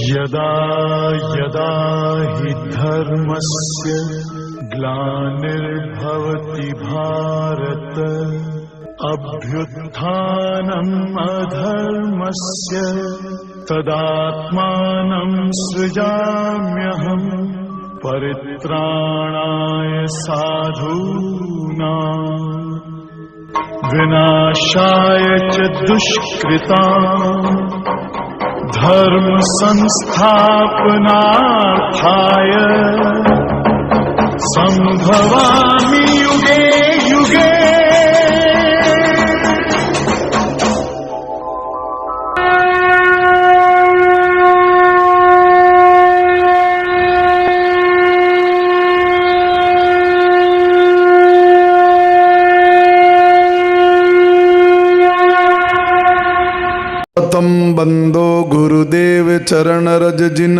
यदा यदा हि धर्मस्य ग्लानिर्भवति भारत अभ्युत्थानम् अधर्मस्य तदात्मानं सृजाम्यहम् परित्राणाय साधूनां विनाशाय च दुष्कृताम् धर्म संस्थापनार्थाय संभवामि युगे युगे। बंदो गुरुदेव चरण रज जिन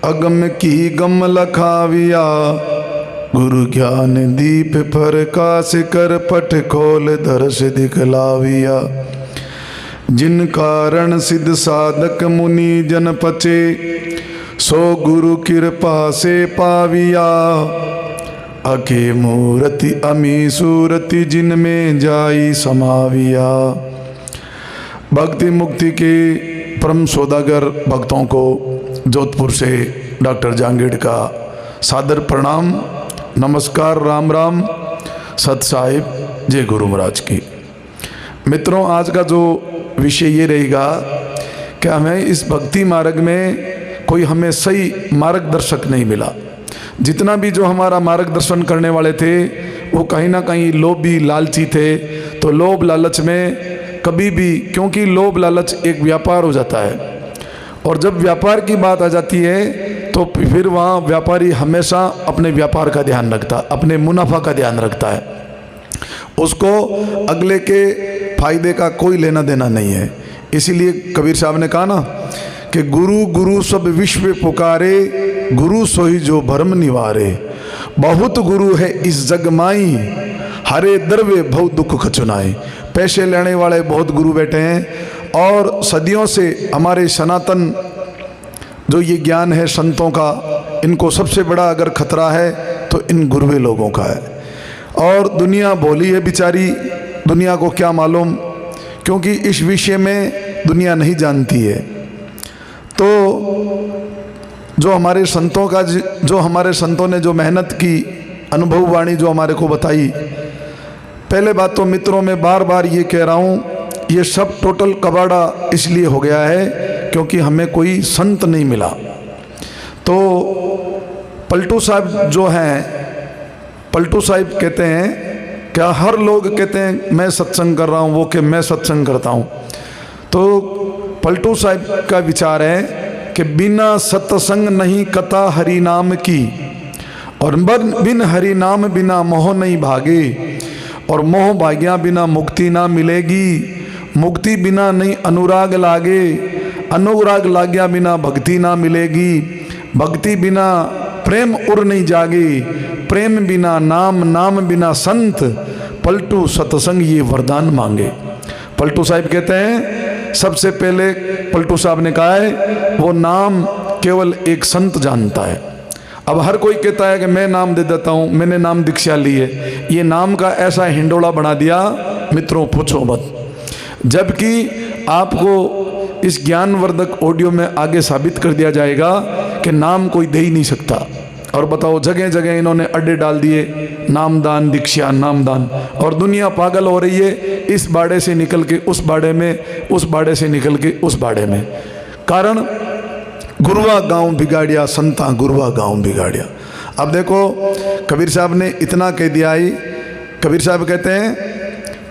अगम की गम लखाविया गुरु ज्ञान दीप प्रकाश कर पट खोल दर्श दिखलाविया जिन कारण सिद्ध साधक मुनि जन पचे सो गुरु कृपा से पाविया अके मूर्ति अमी सूरति जिन में जाई समाविया। भक्ति मुक्ति के परम सौदागर भक्तों को जोधपुर से डॉक्टर जहांगीर का सादर प्रणाम, नमस्कार, राम राम, सत साहिब, जय गुरु महाराज की। मित्रों, आज का जो विषय ये रहेगा कि हमें इस भक्ति मार्ग में कोई हमें सही मार्गदर्शक नहीं मिला। जितना भी जो हमारा मार्गदर्शन करने वाले थे वो कहीं ना कहीं लोभी लालची थे। तो लोभ लालच में कभी भी, क्योंकि लोभ लालच एक व्यापार हो जाता है और जब व्यापार की बात आ जाती है तो फिर वहाँ व्यापारी हमेशा अपने व्यापार का ध्यान रखता है, अपने मुनाफा का ध्यान रखता है, उसको अगले के फायदे का कोई लेना देना नहीं है। इसीलिए कबीर साहब ने कहा ना कि गुरु गुरु सब विश्व पुकारे गुरु सोई जो भरम निवारे। बहुत गुरु है इस जग माई हरे दरवे बहुत दुख खचुनाए। पैसे लेने वाले बहुत गुरु बैठे हैं और सदियों से हमारे सनातन जो ये ज्ञान है संतों का, इनको सबसे बड़ा अगर खतरा है तो इन गुरुवे लोगों का है। और दुनिया भोली है बेचारी, दुनिया को क्या मालूम, क्योंकि इस विषय में दुनिया नहीं जानती है। तो जो हमारे संतों का, जो हमारे संतों ने जो मेहनत की, अनुभव वाणी जो हमारे को बताई, पहले बात तो मित्रों में बार बार ये कह रहा हूँ, ये सब टोटल कबाड़ा इसलिए हो गया है क्योंकि हमें कोई संत नहीं मिला। तो पलटू साहब जो हैं, पलटू साहब कहते हैं, क्या हर लोग कहते हैं मैं सत्संग कर रहा हूँ, वो कि मैं सत्संग करता हूँ। तो पलटू साहब का विचार है कि बिना सत्संग नहीं कथा हरि नाम की, और बिन हरि नाम बिना मोह नहीं भागे, और मोह भाग्या बिना मुक्ति ना मिलेगी। मुक्ति बिना नहीं अनुराग लागे, अनुराग लाग्या बिना भक्ति ना मिलेगी। भक्ति बिना प्रेम उर नहीं जागे, प्रेम बिना नाम, नाम बिना संत। पलटू सत्संग ये वरदान मांगे। पलटू साहब कहते हैं, सबसे पहले पलटू साहब ने कहा है वो नाम केवल एक संत जानता है। अब हर कोई कहता है कि मैं नाम दे देता हूँ, मैंने नाम दीक्षा ली है। ये नाम का ऐसा हिंडोला बना दिया मित्रों, पूछो मत। जबकि आपको इस ज्ञानवर्धक ऑडियो में आगे साबित कर दिया जाएगा कि नाम कोई दे ही नहीं सकता। और बताओ, जगह जगह इन्होंने अड्डे डाल दिए, नामदान, दीक्षा, नामदान, और दुनिया पागल हो रही है। इस बाड़े से निकल के उस बाड़े में, उस बाड़े से निकल के उस बाड़े में। कारण गुरुआ गांव बिगाड़िया, संता गुरुआ गांव बिगाड़िया। अब देखो, कबीर साहब ने इतना कह दिया ही। कबीर साहब कहते हैं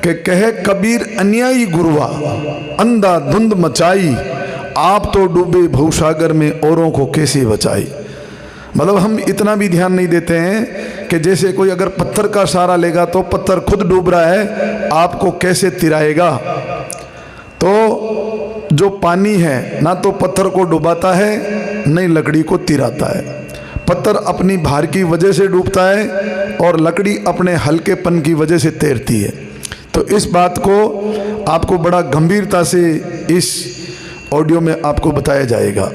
कि कहे कबीर अन्यायी गुरुआ अंधा धुंध मचाई, आप तो डूबे भवसागर में औरों को कैसे बचाई। मतलब हम इतना भी ध्यान नहीं देते हैं कि जैसे कोई अगर पत्थर का सहारा लेगा तो पत्थर खुद डूब रहा है, आपको कैसे तिराएगा। तो जो पानी है ना तो पत्थर को डुबाता है, नहीं लकड़ी को तिराता है। पत्थर अपनी भार की वजह से डूबता है और लकड़ी अपने हल्केपन की वजह से तैरती है। तो इस बात को आपको बड़ा गंभीरता से इस ऑडियो में आपको बताया जाएगा।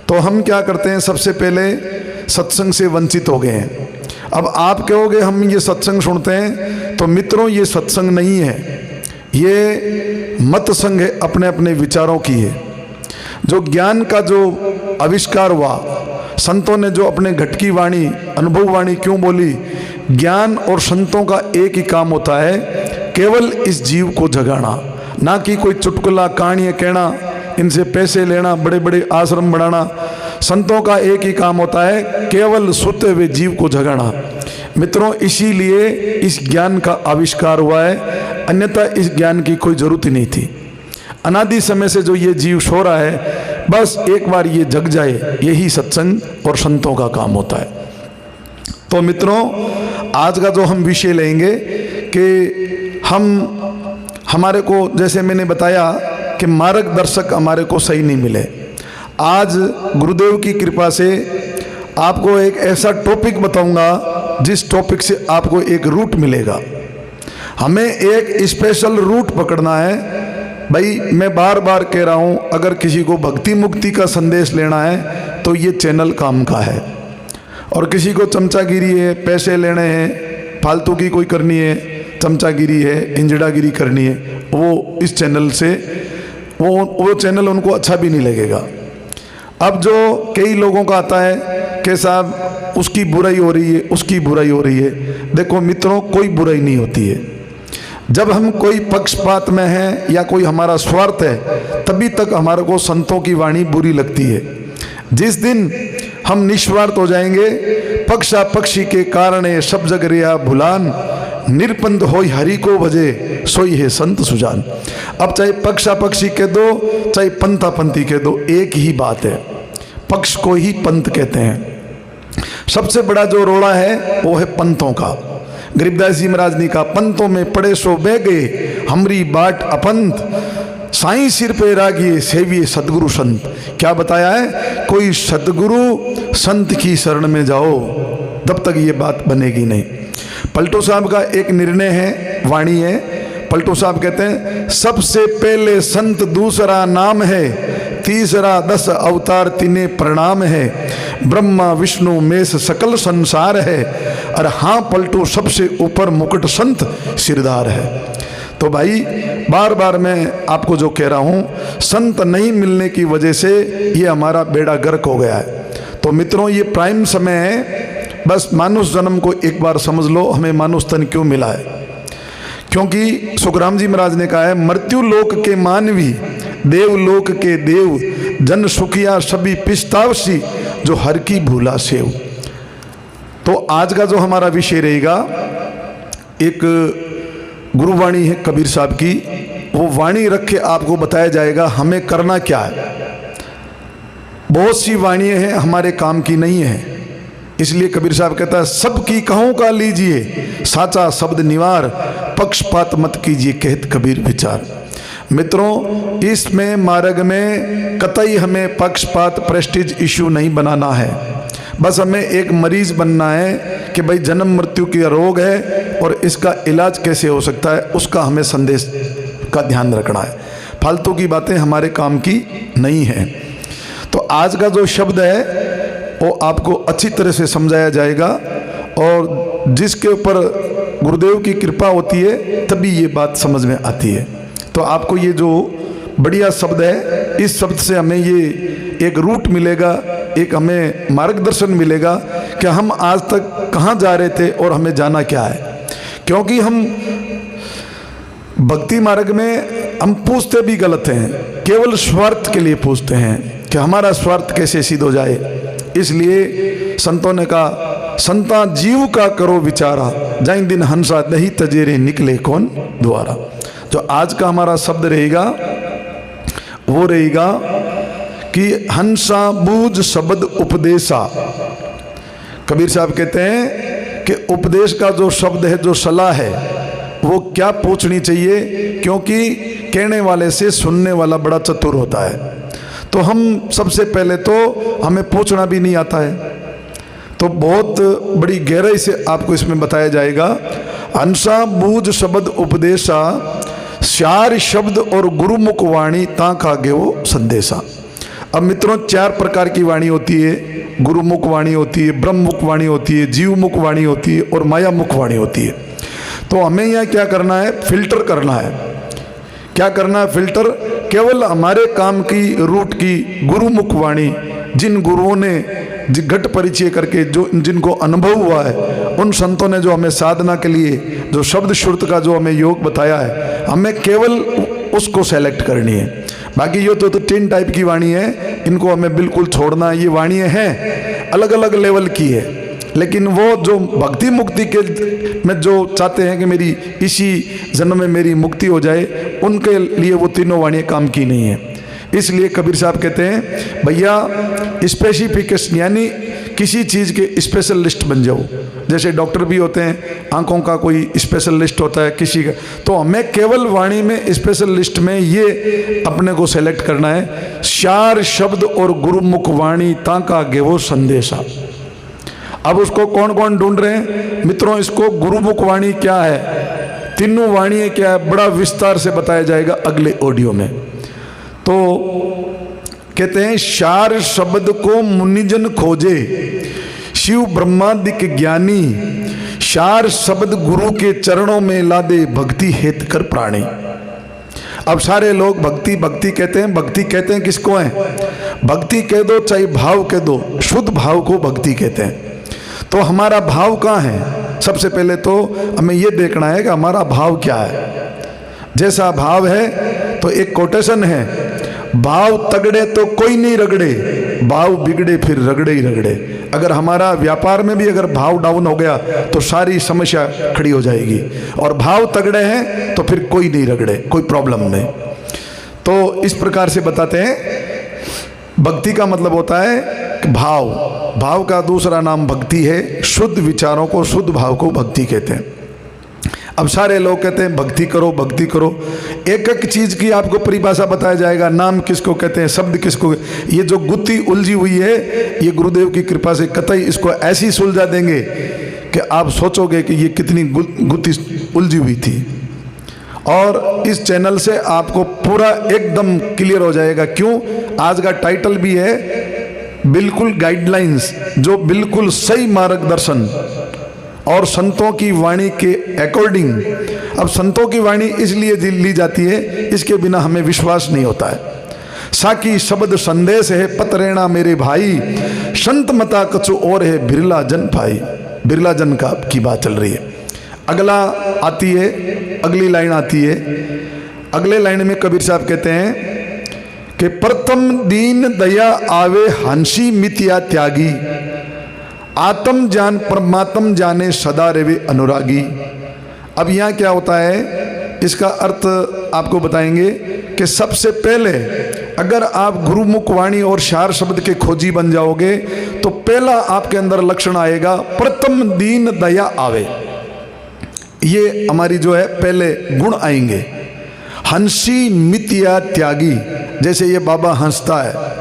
तो हम क्या करते हैं, सबसे पहले सत्संग से वंचित हो गए हैं। अब आप कहोगे हम ये सत्संग सुनते हैं, तो मित्रों ये सत्संग नहीं है, ये मत संग है, अपने अपने विचारों की है। जो ज्ञान का जो आविष्कार हुआ, संतों ने जो अपने घट की वाणी, अनुभव वाणी क्यों बोली, ज्ञान और संतों का एक ही काम होता है, केवल इस जीव को जगाना, ना कि कोई चुटकुला कहानियाँ कहना, इनसे पैसे लेना, बड़े बड़े आश्रम बनाना। संतों का एक ही काम होता है, केवल सोते हुए जीव को जगाना। मित्रों, इसीलिए इस ज्ञान का आविष्कार हुआ है, अन्यथा इस ज्ञान की कोई जरूरत ही नहीं थी। अनादि समय से जो ये जीव सो रहा है, बस एक बार ये जग जाए, यही सत्संग और संतों का काम होता है। तो मित्रों, आज का जो हम विषय लेंगे कि हमारे को, जैसे मैंने बताया कि मार्गदर्शक हमारे को सही नहीं मिले। आज गुरुदेव की कृपा से आपको एक ऐसा टॉपिक बताऊंगा जिस टॉपिक से आपको एक रूट मिलेगा। हमें एक स्पेशल रूट पकड़ना है। भाई, मैं बार बार कह रहा हूं, अगर किसी को भक्ति मुक्ति का संदेश लेना है तो ये चैनल काम का है। और किसी को चमचागिरी है, पैसे लेने हैं, फालतू की कोई करनी है, चमचागिरी है, इंजड़ागिरी करनी है, वो इस चैनल से वो चैनल उनको अच्छा भी नहीं लगेगा। अब जो कई लोगों का आता है कि साहब उसकी बुराई हो रही है, उसकी बुराई हो रही है। देखो मित्रों, कोई बुराई नहीं होती है। जब हम कोई पक्षपात में हैं या कोई हमारा स्वार्थ है, तभी तक हमारे को संतों की वाणी बुरी लगती है। जिस दिन हम निस्वार्थ हो जाएंगे, पक्षा पक्षी के कारण सब जग रिया भुलान, निरपंद होई हरि को भजे सोई है संत सुजान। अब चाहे पक्षा पक्षी कह दो, चाहे पंथा पंथी कह दो, एक ही बात है, पक्ष को ही पंथ कहते हैं। सबसे बड़ा जो रोड़ा है वो है पंथों का। गरीबदास जी महाराज ने कहा, पंथों में पड़े सो बह गए, हमरी बाट अपंथ, साईं सिर पे रागिए सेविए सदगुरु संत। क्या बताया है, कोई सदगुरु संत की शरण में जाओ, तब तक ये बात बनेगी नहीं। पलटू साहब का एक निर्णय है, वाणी है। पलटू साहब कहते हैं, सबसे पहले संत दूसरा नाम है, तीसरा 10 अवतार तिने प्रणाम है, ब्रह्मा विष्णु मेष सकल संसार है, और हाँ पलटू सबसे ऊपर मुकुट संत सिरदार है। तो भाई, बार बार मैं आपको जो कह रहा हूँ, संत नहीं मिलने की वजह से ये हमारा बेड़ा गर्क हो गया है। तो मित्रों, ये प्राइम समय है, बस मानुष जन्म को एक बार समझ लो, हमें मानुष तन क्यों मिला है। क्योंकि सुखराम जी महाराज ने कहा है, मृत्यु लोक के मानवी, देवलोक के देव, जन सुखिया सभी पिस्तावसी, जो हर की भूला सेव। तो आज का जो हमारा विषय रहेगा, एक गुरुवाणी है कबीर साहब की, वो वाणी रख के आपको बताया जाएगा हमें करना क्या है। बहुत सी वाणियाँ हैं, हमारे काम की नहीं है। इसलिए कबीर साहब कहता है, सबकी कहूँ का लीजिए, साचा शब्द निवार, पक्षपात मत कीजिए, कहत कबीर विचार। मित्रों, इसमें मार्ग में कतई हमें पक्षपात प्रेस्टीज इश्यू नहीं बनाना है। बस हमें एक मरीज बनना है कि भाई जन्म मृत्यु की रोग है और इसका इलाज कैसे हो सकता है, उसका हमें संदेश का ध्यान रखना है। फालतू की बातें हमारे काम की नहीं है। तो आज का जो शब्द है वो आपको अच्छी तरह से समझाया जाएगा, और जिसके ऊपर गुरुदेव की कृपा होती है तभी ये बात समझ में आती है। तो आपको ये जो बढ़िया शब्द है, इस शब्द से हमें ये एक रूट मिलेगा, एक हमें मार्गदर्शन मिलेगा कि हम आज तक कहाँ जा रहे थे और हमें जाना क्या है। क्योंकि हम भक्ति मार्ग में हम पूछते भी गलत हैं, केवल स्वार्थ के लिए पूछते हैं कि हमारा स्वार्थ कैसे सिद्ध हो जाए। इसलिए संतों ने कहा, संता जीव का करो विचारा, जाई दिन हंसा दही तजेरे निकले कौन द्वारा। जो आज का हमारा शब्द रहेगा वो रहेगा कि हंसा बूझ शब्द उपदेशा। कबीर साहब कहते हैं कि उपदेश का जो शब्द है, जो सलाह है, वो क्या पूछनी चाहिए, क्योंकि कहने वाले से सुनने वाला बड़ा चतुर होता है। तो हम सबसे पहले तो हमें पूछना भी नहीं आता है, तो बहुत बड़ी गहराई से आपको इसमें बताया जाएगा। हंसा बूझ शब्द उपदेशा, चार शब्द और गुरुमुख वाणी ता खागे वो संदेशा। अब मित्रों 4 प्रकार की वाणी होती है। गुरुमुख वाणी होती है, ब्रह्ममुख वाणी होती है, जीवमुख वाणी होती है और मायामुख वाणी होती है। तो हमें यहाँ क्या करना है? फिल्टर करना है। क्या करना है? फिल्टर। केवल हमारे काम की रूट की गुरुमुख वाणी, जिन गुरुओं ने घट परिचय करके जो जिनको अनुभव हुआ है, उन संतों ने जो हमें साधना के लिए जो शब्द श्रुत का जो हमें योग बताया है, हमें केवल उसको सेलेक्ट करनी है। बाकी ये तो 3 टाइप की वाणी है, इनको हमें बिल्कुल छोड़ना है। ये वाणियाँ हैं, अलग अलग लेवल की है, लेकिन वो जो भक्ति मुक्ति के में जो चाहते हैं कि मेरी इसी जन्म में मेरी मुक्ति हो जाए, उनके लिए वो तीनों वाणियाँ काम की नहीं है। इसलिए कबीर साहब कहते हैं भैया स्पेसिफिकेशन, यानी किसी चीज़ के स्पेशलिस्ट बन जाओ। जैसे डॉक्टर भी होते हैं, आंखों का कोई स्पेशलिस्ट होता है किसी का, तो हमें केवल वाणी में स्पेशलिस्ट में ये अपने को सेलेक्ट करना है। शार शब्द और गुरुमुख वाणी ताका गेवो संदेशा। अब उसको कौन कौन ढूंढ रहे हैं मित्रों? इसको गुरुमुख वाणी क्या है, तीनों वाणी क्या है, बड़ा विस्तार से बताया जाएगा अगले ऑडियो में। तो कहते हैं शार शब्द को मुनिजन खोजे, शिव ब्रह्मादिक ज्ञानी, शार शब्द गुरु के चरणों में लादे, भक्ति हेत कर प्राणी। अब सारे लोग भक्ति भक्ति कहते हैं। भक्ति कहते हैं किसको है? भक्ति कह दो चाहे भाव कह दो, शुद्ध भाव को भक्ति कहते हैं। तो हमारा भाव कहाँ है? सबसे पहले तो हमें ये देखना है कि हमारा भाव क्या है। जैसा भाव है तो एक कोटेशन है, भाव तगड़े तो कोई नहीं रगड़े, भाव बिगड़े फिर रगड़े ही रगड़े। अगर हमारा व्यापार में भी अगर भाव डाउन हो गया तो सारी समस्या खड़ी हो जाएगी, और भाव तगड़े हैं तो फिर कोई नहीं रगड़े, कोई प्रॉब्लम नहीं। तो इस प्रकार से बताते हैं भक्ति का मतलब होता है भाव। भाव का दूसरा नाम भक्ति है। शुद्ध विचारों को, शुद्ध भाव को भक्ति कहते हैं। अब सारे लोग कहते हैं भक्ति करो भक्ति करो, एक एक चीज की आपको परिभाषा बताया जाएगा, नाम किसको कहते हैं, शब्द किसको। ये जो गुत्थी उलझी हुई है, ये गुरुदेव की कृपा से कतई इसको ऐसी सुलझा देंगे कि आप सोचोगे कि ये कितनी गुत्थी उलझी हुई थी। और इस चैनल से आपको पूरा एकदम क्लियर हो जाएगा। क्यों? आज का टाइटल भी है बिल्कुल गाइडलाइंस, जो बिल्कुल सही मार्गदर्शन और संतों की वाणी के अकॉर्डिंग। अब संतों की वाणी इसलिए ली जाती है, इसके बिना हमें विश्वास नहीं होता है। साकी शब्द संदेश है पतरेणा मेरे भाई, संत मता कछु और है बिरला जन भाई। बिरला जन का की बात चल रही है। अगला आती है, अगली लाइन आती है। अगले लाइन में कबीर साहब कहते हैं कि प्रथम दीन दया आवे हंसी मितिया त्यागी, आत्म ज्ञान परमात्म जाने सदा रेवे अनुरागी। अब यहाँ क्या होता है, इसका अर्थ आपको बताएंगे कि सबसे पहले अगर आप गुरुमुख वाणी और शार शब्द के खोजी बन जाओगे तो पहला आपके अंदर लक्षण आएगा प्रथम दीन दया आवे। ये हमारी जो है पहले गुण आएंगे। हंसी मितिया त्यागी, जैसे ये बाबा हंसता है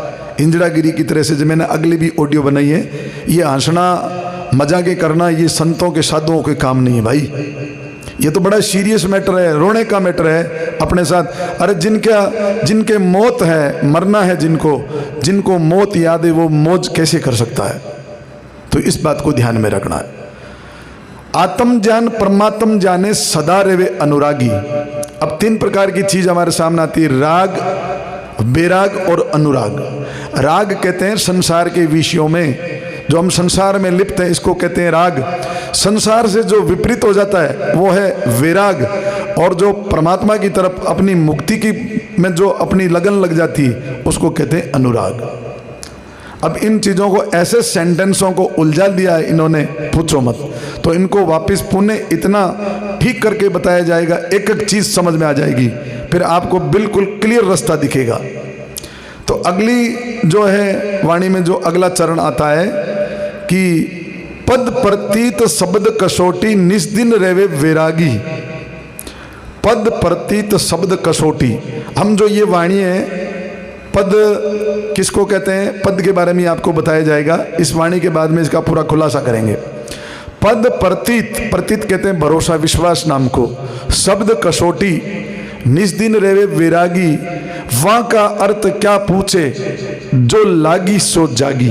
इंदिरागिरी की तरह से, जो मैंने अगली भी ऑडियो बनाई है। ये हंसना मजाके करना ये संतों के साधुओं के काम नहीं है भाई, ये तो बड़ा सीरियस मैटर है, रोने का मैटर है अपने साथ। अरे जिनके मौत है, मरना है, जिनको मौत याद है, वो मौज कैसे कर सकता है? तो इस बात को ध्यान में रखना है। आत्म ज्ञान परमात्म जाने सदा रेवे अनुरागी। अब 3 प्रकार की चीज हमारे सामने आती है, राग, बेराग और अनुराग। राग कहते हैं संसार के विषयों में, जो हम संसार में लिप्त हैं, इसको कहते हैं राग। संसार से जो विपरीत हो जाता है वो है विराग, और जो परमात्मा की तरफ अपनी मुक्ति की में जो अपनी लगन लग जाती है उसको कहते हैं अनुराग। अब इन चीज़ों को ऐसे सेंटेंसों को उलझा दिया है इन्होंने, पूछो मत। तो इनको वापस पुनः इतना ठीक करके बताया जाएगा, एक एक चीज़ समझ में आ जाएगी, फिर आपको बिल्कुल क्लियर रास्ता दिखेगा। तो अगली जो है वाणी में जो अगला चरण आता है कि पद प्रतीत शब्द कसोटी निस्दिन रेवे वैरागी। पद प्रतीत शब्द कसोटी, हम जो ये वाणी है, पद किसको कहते हैं, पद के बारे में आपको बताया जाएगा। इस वाणी के बाद में इसका पूरा खुलासा करेंगे। पद प्रतीत, प्रतीत कहते हैं भरोसा विश्वास नाम को। शब्द कसोटी निस्दिन रेवे वैरागी, वहां का अर्थ क्या पूछे, जो लागी सो जागी।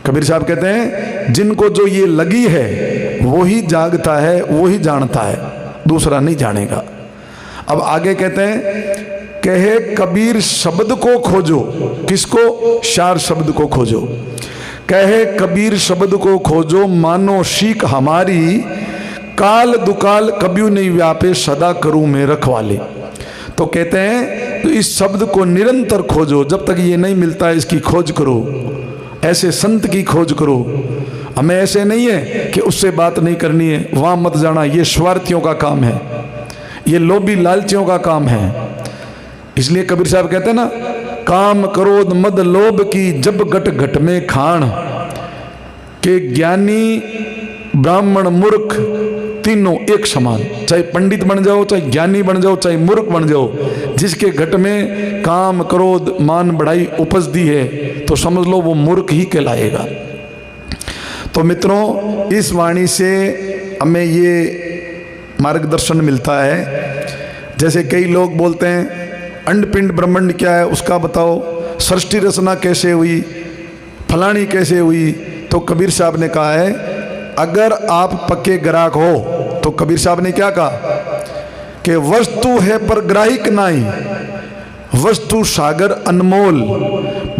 कबीर साहब कहते हैं जिनको जो ये लगी है वो ही जागता है, वो ही जानता है, दूसरा नहीं जानेगा। अब आगे कहते हैं, कहे कबीर शब्द को खोजो, किसको? शार शब्द को खोजो। कहे कबीर शब्द को खोजो, मानो शीख हमारी, काल दुकाल कभी नहीं व्यापे, सदा करूं मैं रखवाले। तो कहते हैं तो इस शब्द को निरंतर खोजो, जब तक ये नहीं मिलता है इसकी खोज करो, ऐसे संत की खोज करो। हमें ऐसे नहीं है कि उससे बात नहीं करनी है, वहां मत जाना, ये स्वार्थियों का काम है, ये लोभी लालचियों का काम है। इसलिए कबीर साहब कहते हैं ना, काम क्रोध मद लोभ की जब घट घट में खान, के ज्ञानी ब्राह्मण मूर्ख तीनों एक समान। चाहे पंडित बन जाओ, चाहे ज्ञानी बन जाओ, चाहे मूर्ख बन जाओ, जिसके घट में काम क्रोध मान बढ़ाई उपजती है तो समझ लो वो मूर्ख ही कहलाएगा। तो मित्रों, इस वाणी से हमें ये मार्गदर्शन मिलता है। जैसे कई लोग बोलते हैं अंड पिंड ब्रह्मांड क्या है उसका बताओ, सृष्टि रचना कैसे हुई, फलानी कैसे हुई। तो कबीर साहब ने कहा है, अगर आप पक्के ग्राहक हो तो कबीर साहब ने क्या कहा कि वस्तु है पर ग्राहिक नहीं, वस्तु सागर अनमोल,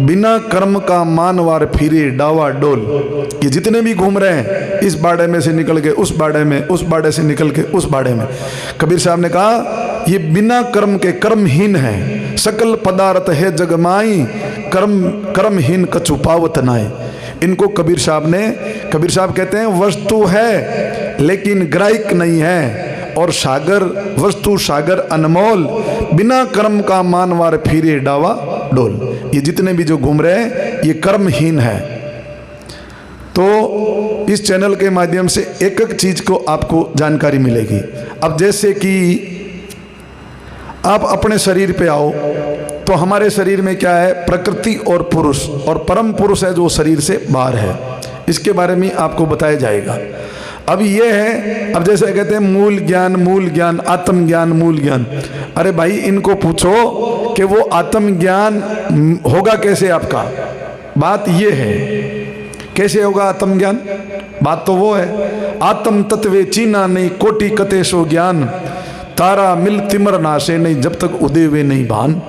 बिना कर्म का मानवार फिरे डावा डोल। ये जितने भी घूम रहे हैं इस बाड़े में से निकल के उस बाड़े में, उस बाड़े से निकल के उस बाड़े में, कबीर साहब ने कहा ये बिना कर्म के कर्महीन है। सकल पदार्थ है जगमाई, कर्महीन कछु पावत नाई। इनको कबीर साहब कहते हैं वस्तु है लेकिन ग्राहिक नहीं है, और सागर वस्तु सागर अनमोल, बिना कर्म का मानवार फिरे डावा डोल। ये जितने भी जो घूम रहे हैं ये कर्महीन है। तो इस चैनल के माध्यम से एक एक चीज को आपको जानकारी मिलेगी। अब जैसे कि आप अपने शरीर पे आओ तो हमारे शरीर में क्या है, प्रकृति और पुरुष, और परम पुरुष है जो शरीर से बाहर है, इसके बारे में आपको बताया जाएगा। अब ये है, अब जैसे कहते हैं मूल ज्ञान, आत्मज्ञान, मूल ज्ञान। अरे भाई इनको पूछो कि वो आत्मज्ञान होगा कैसे आपका। बात ये है कैसे होगा आत्मज्ञान, बात तो वो है, आत्म तत्वे चीना नहीं कोटि कते सो ज्ञान, तारा मिल तिमर नाशे नहीं जब तक उदय वे नहीं भान।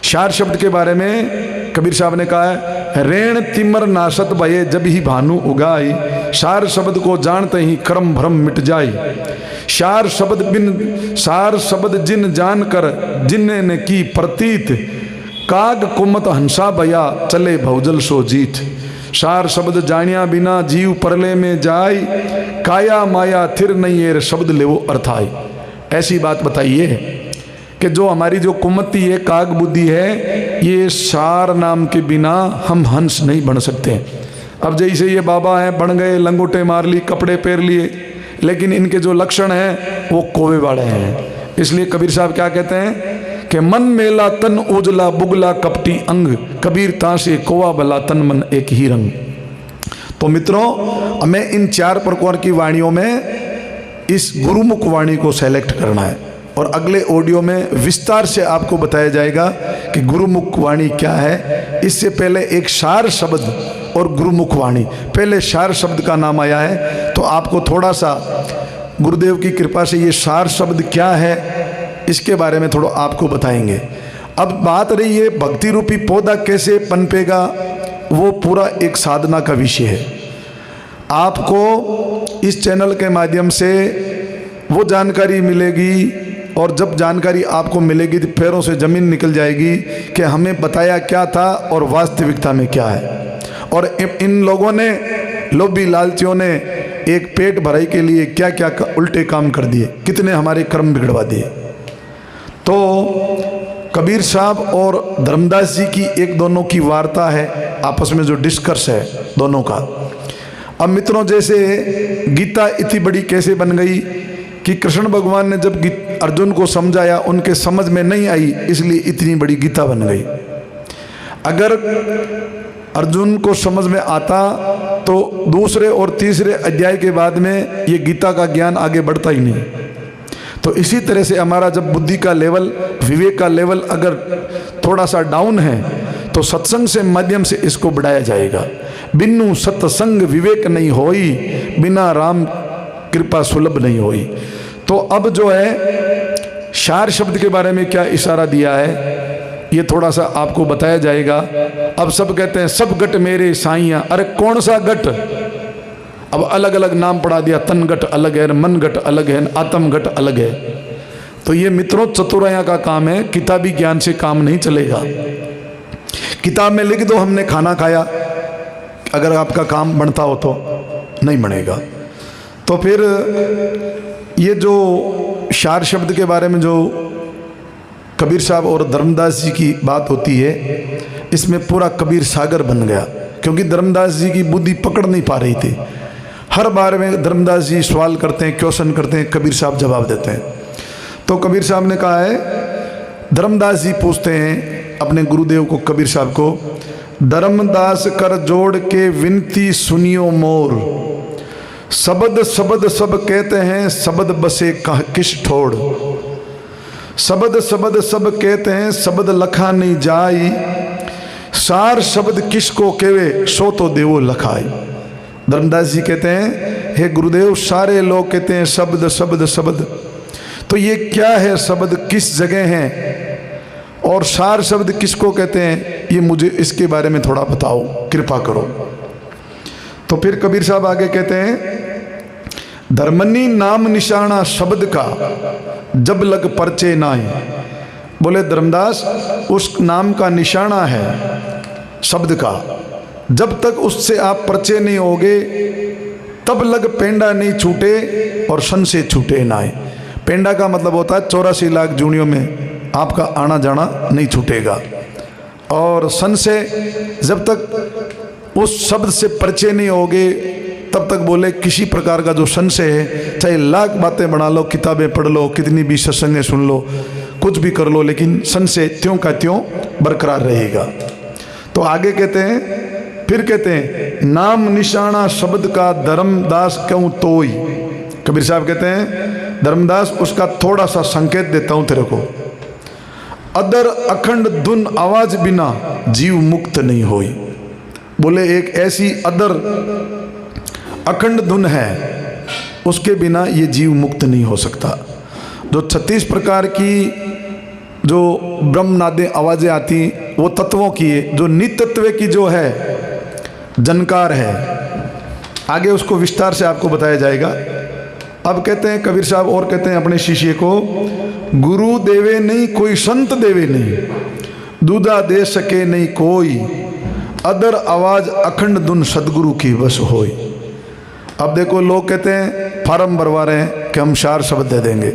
शार शब्द के बारे में कबीर साहब ने कहा है, रेण तिमर नाशत भये जब ही भानु उगाई, शार शब्द को जानते ही कर्म भ्रम मिट जाई। शार शब्द जिन जान कर जिन्ने की प्रतीत, काग कुमत हंसा भया चले भवजल सो जीत। शार शब्द जानिया बिना जीव परले में जाय, काया माया थिर नहीं एर शब्द ले वो अर्थाई। ऐसी बात बताइए कि जो हमारी जो कुमति है, काग बुद्धि है, ये शार नाम के बिना हम हंस नहीं बन सकते। अब जैसे ये बाबा हैं बन गए, लंगोटे मार ली, कपड़े पहन लिए, लेकिन इनके जो लक्षण हैं वो कोवे वाले हैं। इसलिए कबीर साहब क्या कहते हैं कि मन मेला तन उजला बुगला कपटी अंग, कबीर ताशे कोवा भला तन मन एक ही रंग। तो मित्रों, हमें इन 4 प्रकार की वाणियों में इस गुरुमुख वाणी को सेलेक्ट करना है, और अगले ऑडियो में विस्तार से आपको बताया जाएगा कि गुरुमुख वाणी क्या है। इससे पहले एक शार शब्द और गुरुमुख वाणी, पहले शार शब्द का नाम आया है, तो आपको थोड़ा सा गुरुदेव की कृपा से ये शार शब्द क्या है इसके बारे में थोड़ा आपको बताएंगे। अब बात रही है भक्ति रूपी पौधा कैसे पनपेगा, वो पूरा एक साधना का विषय है। आपको इस चैनल के माध्यम से वो जानकारी मिलेगी, और जब जानकारी आपको मिलेगी तो पैरों से ज़मीन निकल जाएगी कि हमें बताया क्या था और वास्तविकता में क्या है। और इन लोगों ने, लोभी लालचियों ने एक पेट भराई के लिए क्या क्या उल्टे काम कर दिए, कितने हमारे कर्म बिगड़वा दिए। तो कबीर साहब और धर्मदास जी की एक दोनों की वार्ता है, आपस में जो डिस्कस है दोनों का। अब मित्रों, जैसे गीता इतनी बड़ी कैसे बन गई कि कृष्ण भगवान ने जब अर्जुन को समझाया, उनके समझ में नहीं आई, इसलिए इतनी बड़ी गीता बन गई। अगर अर्जुन को समझ में आता तो दूसरे और तीसरे अध्याय के बाद में ये गीता का ज्ञान आगे बढ़ता ही नहीं। तो इसी तरह से हमारा जब बुद्धि का लेवल, विवेक का लेवल अगर थोड़ा सा डाउन है तो सत्संग से माध्यम से इसको बढ़ाया जाएगा। बिनु सत्संग विवेक नहीं होई, बिना राम कृपा सुलभ नहीं होई। तो अब जो है शार शब्द के बारे में क्या इशारा दिया है ये थोड़ा सा आपको बताया जाएगा। अब सब कहते हैं सब गट मेरे साइयां, अरे कौन सा गट? अब अलग अलग नाम पढ़ा दिया, तन गट अलग है, मन गट अलग है, आत्म गट अलग है। तो ये मित्रों चतुराया का काम है, किताबी ज्ञान से काम नहीं चलेगा। किताब में लिख दो हमने खाना खाया, अगर आपका काम बनता हो तो नहीं बनेगा। तो फिर ये जो शार शब्द के बारे में जो कबीर साहब और धर्मदास जी की बात होती है, इसमें पूरा कबीर सागर बन गया, क्योंकि धर्मदास जी की बुद्धि पकड़ नहीं पा रही थी। हर बार में धर्मदास जी सवाल करते हैं, क्वेश्चन करते हैं, कबीर साहब जवाब देते हैं। तो कबीर साहब ने कहा है, धर्मदास जी पूछते हैं अपने गुरुदेव को, कबीर साहब को, धर्मदास कर जोड़ के विनती सुनियो मोर, शब्द शब्द सब कहते हैं, शब्द बसे किस ठोड़, शब्द शब्द सब कहते हैं, शब्द लखा नहीं जाई, सार शब्द किसको केवे सो तो देवो लखाई। धर्मदास जी कहते हैं, हे गुरुदेव सारे लोग कहते हैं शब्द शब्द शब्द, तो ये क्या है शब्द, किस जगह है और सार शब्द किसको कहते हैं, ये मुझे इसके बारे में थोड़ा बताओ, कृपा करो। तो फिर कबीर साहब आगे कहते हैं, धर्मनी नाम निशाना शब्द का जब लग परचे नाए। बोले धर्मदास उस नाम का निशाना है शब्द का, जब तक उससे आप परचे नहीं होगे तब लग पेंडा नहीं छूटे और सन से छूटे नाए। पेंडा का मतलब होता है 84 लाख जूनियों में आपका आना जाना नहीं छूटेगा, और सन से जब तक उस शब्द से परिचय नहीं होगे तब तक बोले किसी प्रकार का जो संशय है, चाहे लाख बातें बना लो, किताबें पढ़ लो, कितनी भी सत्संगें सुन लो, कुछ भी कर लो, लेकिन संशय त्यों का त्यों बरकरार रहेगा। तो आगे कहते हैं, फिर कहते हैं, नाम निशाना शब्द का धर्मदास क्यों तोई। कबीर साहब कहते हैं, धर्मदास उसका थोड़ा सा संकेत देता हूं तेरे को, अदर अखंड धुन आवाज बिना जीव मुक्त नहीं होई। बोले एक ऐसी अदर अखंड धुन है, उसके बिना ये जीव मुक्त नहीं हो सकता। जो 36 प्रकार की जो ब्रह्मनादे आवाज़ें आती वो तत्वों की है, जो नितत्व की जो है जनकार है, आगे उसको विस्तार से आपको बताया जाएगा। अब कहते हैं कबीर साहब और कहते हैं अपने शिष्य को, गुरु देवे नहीं कोई संत देवे नहीं, दूधा दे सके नहीं कोई, अदर आवाज अखंड धुन सदगुरु की बस होई। अब देखो लोग कहते हैं फार्म भरवा रहे हैं कि हम शार शब्द दे देंगे।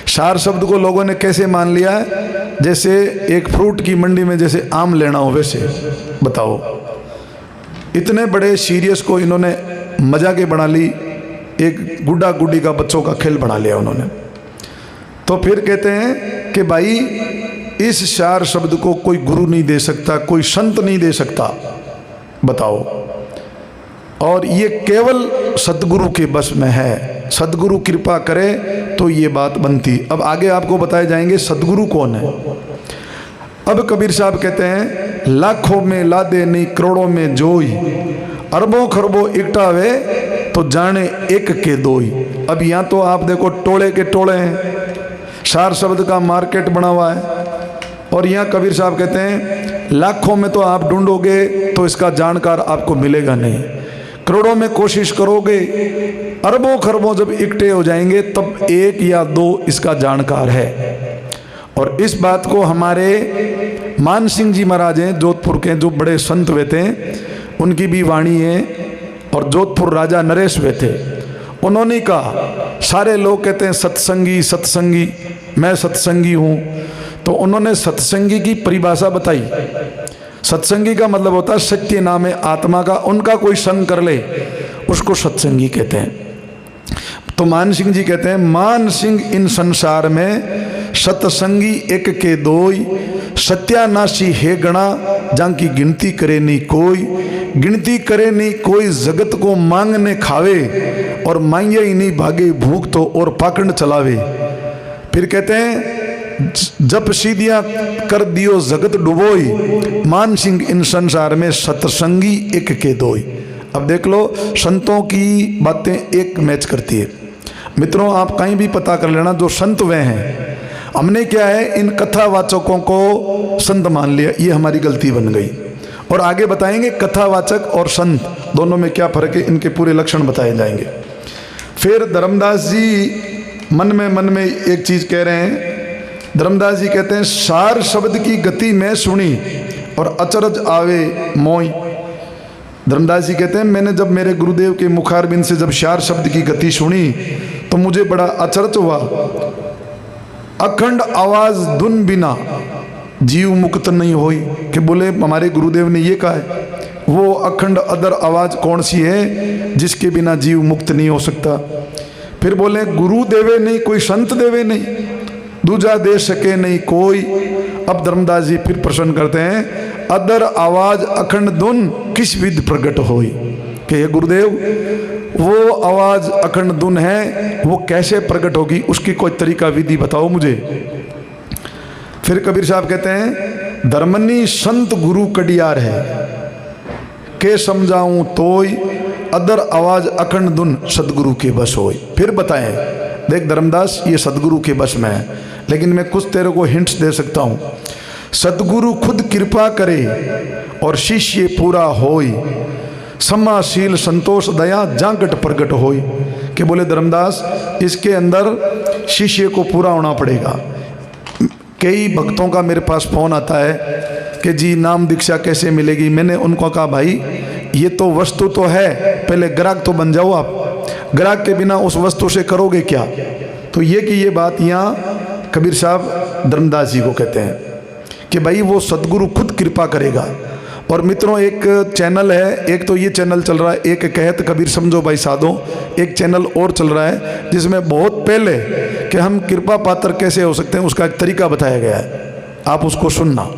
शार शब्द को लोगों ने कैसे मान लिया है, जैसे एक फ्रूट की मंडी में जैसे आम लेना हो वैसे। बताओ, इतने बड़े सीरियस को इन्होंने मजाक बना ली, एक गुड्डा गुड्डी का बच्चों का खेल बना लिया उन्होंने। तो फिर कहते हैं कि भाई इस शार शब्द को कोई गुरु नहीं दे सकता, कोई संत नहीं दे सकता। बताओ, और ये केवल सदगुरु के बस में है, सदगुरु कृपा करे तो ये बात बनती। अब आगे आपको बताए जाएंगे सदगुरु कौन है। अब कबीर साहब कहते हैं, लाखों में लादे नहीं करोड़ों में जोई, अरबों खरबों इकटावे तो जाने एक के दोई। अब यहाँ तो आप देखो टोले के टोले हैं, शार शब्द का मार्केट बना हुआ है, और यहाँ कबीर साहब कहते हैं लाखों में तो आप ढूंढोगे तो इसका जानकार आपको मिलेगा नहीं, करोड़ों में कोशिश करोगे, अरबों खरबों जब इकट्ठे हो जाएंगे तब एक या दो इसका जानकार है। और इस बात को हमारे मान सिंह जी महाराज हैं जोधपुर के, जो बड़े संत हुए थे, उनकी भी वाणी है, और जोधपुर राजा नरेश हुए थे, उन्होंने कहा सारे लोग कहते हैं सत्संगी सत्संगी, मैं सत्संगी हूँ। तो उन्होंने सत्संगी की परिभाषा बताई। सत्संगी का मतलब होता है सत्य नाम है आत्मा का, उनका कोई संग कर ले उसको सत्संगी कहते हैं। तो मान सिंह जी कहते हैं, मान सिंह इन संसार में सत्संगी एक के दोई, सत्यानाशी है गणा जांकी गिनती करे नहीं कोई, गिनती करे नहीं कोई, जगत को मांगने खावे और मांगे ही नहीं भागे भूख तो और पाखंड चलावे। फिर कहते हैं जप सीधियां कर दियो जगत डुबोई, मान सिंह इन संसार में सतसंगी एक के दोई। अब देख लो, संतों की बातें एक मैच करती है। मित्रों, आप कहीं भी पता कर लेना, जो संत वे हैं। हमने क्या है, इन कथावाचकों को संत मान लिया, ये हमारी गलती बन गई। और आगे बताएंगे कथावाचक और संत दोनों में क्या फर्क है, इनके पूरे लक्षण बताए जाएंगे। फिर धर्मदास जी मन में एक चीज कह रहे हैं। धर्मदास जी कहते हैं, सार शब्द की गति में सुनी और अचरज आवे मोई। धर्मदास जी कहते हैं, मैंने जब मेरे गुरुदेव के मुखारबिंद से जब सार शब्द की गति सुनी तो मुझे बड़ा अचरज हुआ। अखंड आवाज धुन बिना जीव मुक्त नहीं होई। कि बोले हमारे गुरुदेव ने ये कहा है, वो अखंड अदर आवाज कौन सी है जिसके बिना जीव मुक्त नहीं हो सकता। फिर बोले, गुरु देवे नहीं कोई संत देवे नहीं, दूजा दे सके नहीं कोई। अब धर्मदास जी फिर प्रश्न करते हैं, अदर आवाज अखंड धुन किस विध प्रकट होई। कि हे गुरुदेव, वो आवाज अखंड धुन है, वो कैसे प्रकट होगी, उसकी कोई तरीका विधि बताओ मुझे। फिर कबीर साहब कहते हैं, धर्मनी संत गुरु कडियार है, के समझाऊं तोय, अदर आवाज अखंड धुन सदगुरु के बस होय। फिर बताएं, देख धर्मदास, ये सदगुरु के बस में है, लेकिन मैं कुछ तेरे को हिंट्स दे सकता हूं। सदगुरु खुद कृपा करे और शिष्य पूरा होय, समाशील संतोष दया जांगट प्रगट होय। कि बोले धर्मदास, इसके अंदर शिष्य को पूरा होना पड़ेगा। कई भक्तों का मेरे पास फोन आता है कि जी नाम दीक्षा कैसे मिलेगी। मैंने उनको कहा, भाई ये तो वस्तु तो है, पहले ग्राहक तो बन जाओ आप। ग्राहक के बिना उस वस्तु से करोगे क्या। तो ये बात यहाँ कबीर साहब धर्मदास जी को कहते हैं कि भाई वो सदगुरु खुद कृपा करेगा। और मित्रों, एक चैनल है, एक तो ये चैनल चल रहा है, एक कहत कबीर समझो भाई साधो, एक चैनल और चल रहा है जिसमें बहुत पहले कि हम कृपा पात्र कैसे हो सकते हैं उसका एक तरीका बताया गया है, आप उसको सुनना।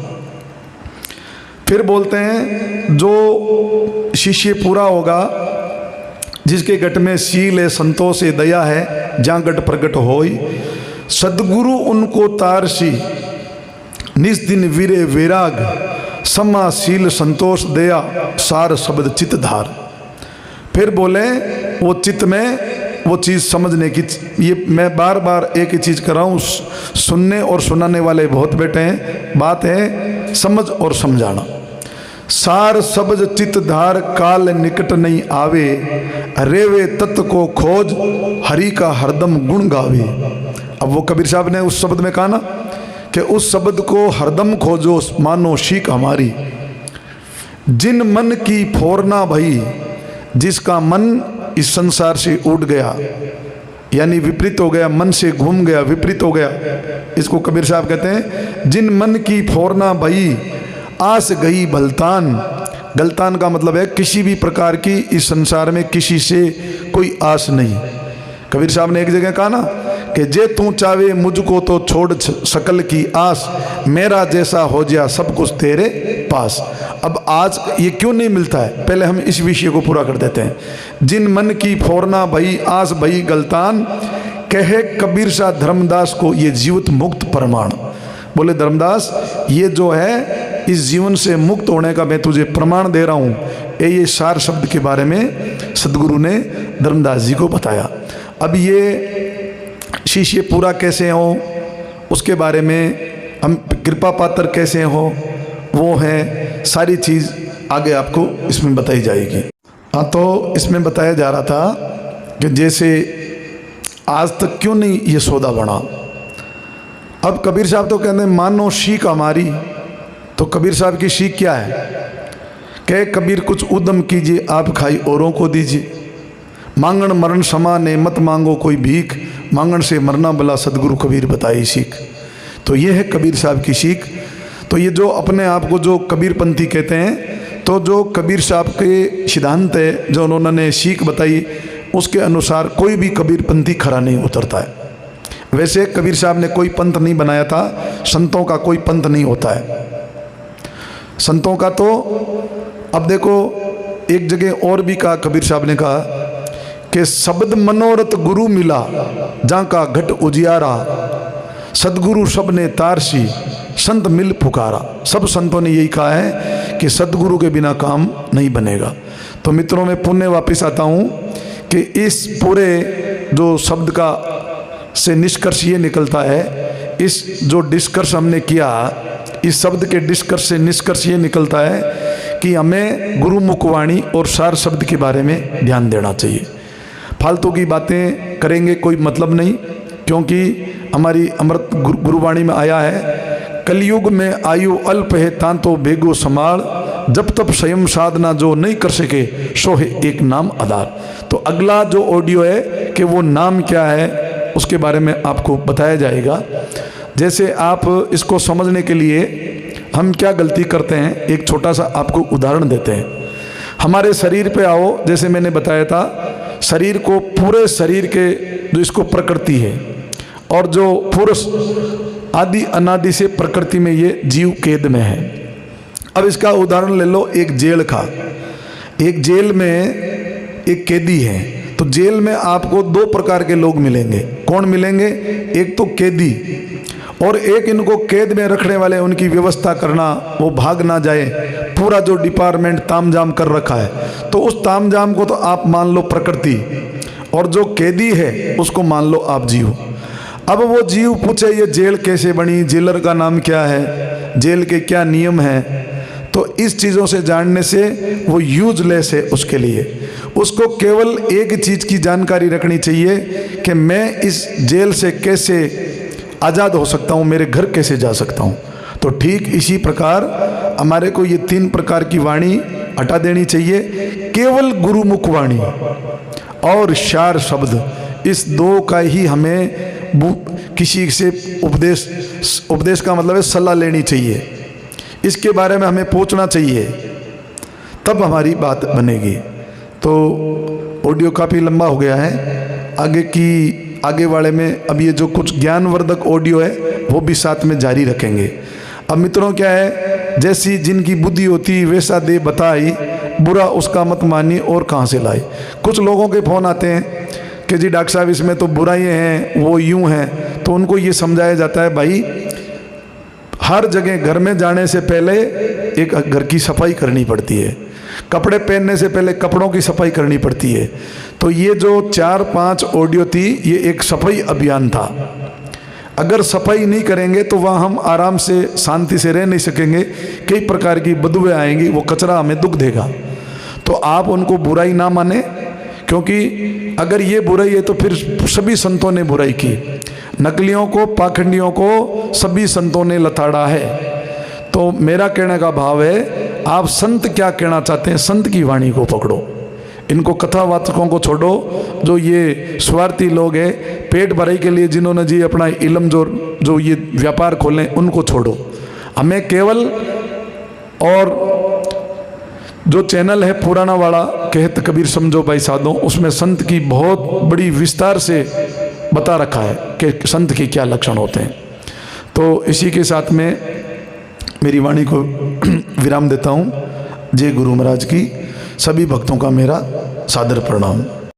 फिर बोलते हैं, जो शिष्य पूरा होगा, जिसके गट में शील है, संतोष है, दया है, जहाँ गट प्रगट होई, सदगुरु उनको तारसी, निस दिन वीरे वैराग, समाशील संतोष दया, सार शब्द चित धार। फिर बोले, वो चित्त में वो चीज़ समझने की, ये मैं बार बार एक ही चीज़ कर रहा हूँ, सुनने और सुनाने वाले बहुत बैठे हैं, बात है समझ और समझाना। सार शब्द चित धार, काल निकट नहीं आवे, रेवे तत्व को खोज, हरि का हरदम गुण गावे। अब वो कबीर साहब ने उस शब्द में कहा ना कि उस शब्द को हरदम खोजो मानो शीख हमारी। जिन मन की फोरना भई, जिसका मन इस संसार से उठ गया, यानी विपरीत हो गया, मन से घूम गया, विपरीत हो गया, इसको कबीर साहब कहते हैं जिन मन की फोरना भई, आस गई भलतान। गलतान का मतलब है किसी भी प्रकार की इस संसार में किसी से कोई आस नहीं। कबीर साहब ने एक जगह कहा ना कि जे तू चावे मुझको तो छोड़ सकल की आस, मेरा जैसा हो जा सब कुछ तेरे पास। अब आज ये क्यों नहीं मिलता है, पहले हम इस विषय को पूरा कर देते हैं। जिन मन की फोरना भई, आस भई गलतान, कहे कबीर शाह धर्मदास को ये जीवित मुक्त प्रमाण। बोले धर्मदास, ये जो है इस जीवन से मुक्त होने का मैं तुझे प्रमाण दे रहा हूँ। ये सार शब्द के बारे में सदगुरु ने धर्मदास जी को बताया। अब ये शिष्य पूरा कैसे हो, उसके बारे में हम कृपा पात्र कैसे हो, वो है सारी चीज़ आगे आपको इसमें बताई जाएगी। हाँ, तो इसमें बताया जा रहा था कि जैसे आज तक क्यों नहीं ये सौदा बना। अब कबीर साहब तो कहते हैं मानो शीख हमारी। तो कबीर साहब की शीख क्या है? कहे कबीर कुछ उद्यम कीजिए, आप खाई औरों को दीजिए। मांगण मरण समान है, मत मांगो कोई भीख, मांगण से मरना भला सदगुरु कबीर बताई सीख। तो ये है कबीर साहब की सीख। तो ये जो अपने आप को जो कबीरपंथी कहते हैं, तो जो कबीर साहब के सिद्धांत है जो उन्होंने सीख बताई, उसके अनुसार कोई भी कबीरपंथी खरा नहीं उतरता है। वैसे कबीर साहब ने कोई पंथ नहीं बनाया था, संतों का कोई पंथ नहीं होता है। संतों का तो अब देखो एक जगह और भी कहा, कबीर साहब ने कहा कि शब्द मनोरथ गुरु मिला, जहाँ का घट उजियारा, सदगुरु सब ने तारसी, संत मिल पुकारा। सब संतों ने यही कहा है कि सदगुरु के बिना काम नहीं बनेगा। तो मित्रों, मैं पुण्य वापस आता हूँ कि इस पूरे जो शब्द का से निष्कर्ष ये निकलता है, इस जो डिस्कर्ष हमने किया, इस शब्द के डिस्कर्ष से निष्कर्ष ये निकलता है कि हमें गुरुमुख वाणी और सार शब्द के बारे में ध्यान देना चाहिए। फालतू की बातें करेंगे कोई मतलब नहीं, क्योंकि हमारी अमृत गुरुवाणी में आया है, कलयुग में आयु अल्प है तांतो बेगो समाल, जब तब स्वयं साधना जो नहीं कर सके सो है एक नाम आधार। तो अगला जो ऑडियो है कि वो नाम क्या है उसके बारे में आपको बताया जाएगा। जैसे आप इसको समझने के लिए हम क्या गलती करते हैं, एक छोटा सा आपको उदाहरण देते हैं। हमारे शरीर पे आओ, जैसे मैंने बताया था, शरीर को पूरे शरीर के जो इसको प्रकृति है और जो पुरुष आदि अनादि से प्रकृति में ये जीव कैद में है। अब इसका उदाहरण ले लो एक जेल का। एक जेल में एक कैदी है, तो जेल में आपको दो प्रकार के लोग मिलेंगे। कौन मिलेंगे? एक तो कैदी, और एक इनको कैद में रखने वाले, उनकी व्यवस्था करना, वो भाग ना जाए, पूरा जो डिपार्टमेंट तामझाम कर रखा है। तो उस तामझाम को तो आप मान लो प्रकृति, और जो कैदी है उसको मान लो आप जीव। अब वो जीव पूछे ये जेल कैसे बनी, जेलर का नाम क्या है, जेल के क्या नियम हैं, तो इस चीज़ों से जानने से वो यूजलेस है उसके लिए। उसको केवल एक चीज़ की जानकारी रखनी चाहिए कि मैं इस जेल से कैसे आज़ाद हो सकता हूँ, मेरे घर कैसे जा सकता हूँ। तो ठीक इसी प्रकार हमारे को ये तीन प्रकार की वाणी हटा देनी चाहिए। केवल गुरुमुख वाणी और सार शब्द, इस दो का ही हमें किसी से उपदेश का मतलब है सलाह लेनी चाहिए, इसके बारे में हमें पूछना चाहिए, तब हमारी बात बनेगी। तो ऑडियो काफ़ी लंबा हो गया है, आगे वाले में अब ये जो कुछ ज्ञानवर्धक ऑडियो है वो भी साथ में जारी रखेंगे। अब मित्रों क्या है, जैसी जिनकी बुद्धि होती वैसा दे बताई, बुरा उसका मत मानी और कहाँ से लाई। कुछ लोगों के फ़ोन आते हैं कि जी डॉक्टर साहब इसमें तो बुराइयाँ हैं, वो यूँ हैं, तो उनको ये समझाया जाता है भाई हर जगह घर में जाने से पहले एक घर की सफाई करनी पड़ती है, कपड़े पहनने से पहले कपड़ों की सफाई करनी पड़ती है। तो ये जो 4-5 ऑडियो थी ये एक सफाई अभियान था। अगर सफाई नहीं करेंगे तो वहाँ हम आराम से शांति से रह नहीं सकेंगे, कई प्रकार की बदबूएं आएंगी, वो कचरा हमें दुख देगा। तो आप उनको बुराई ना माने, क्योंकि अगर ये बुराई है तो फिर सभी संतों ने बुराई की, नकलियों को, पाखंडियों को सभी संतों ने लताड़ा है। तो मेरा कहने का भाव है, आप संत क्या कहना चाहते हैं, संत की वाणी को पकड़ो, इनको कथावाचकों को छोड़ो। जो ये स्वार्थी लोग हैं, पेट भराई के लिए जिन्होंने जी अपना इलम जो ये व्यापार खोलें, उनको छोड़ो। हमें केवल, और जो चैनल है पुराना वाला कहत कबीर समझो भाई साधो, उसमें संत की बहुत बड़ी विस्तार से बता रखा है कि संत के क्या लक्षण होते हैं। तो इसी के साथ में मेरी वाणी को विराम देता हूँ। जय गुरु महाराज की। सभी भक्तों का मेरा सादर प्रणाम।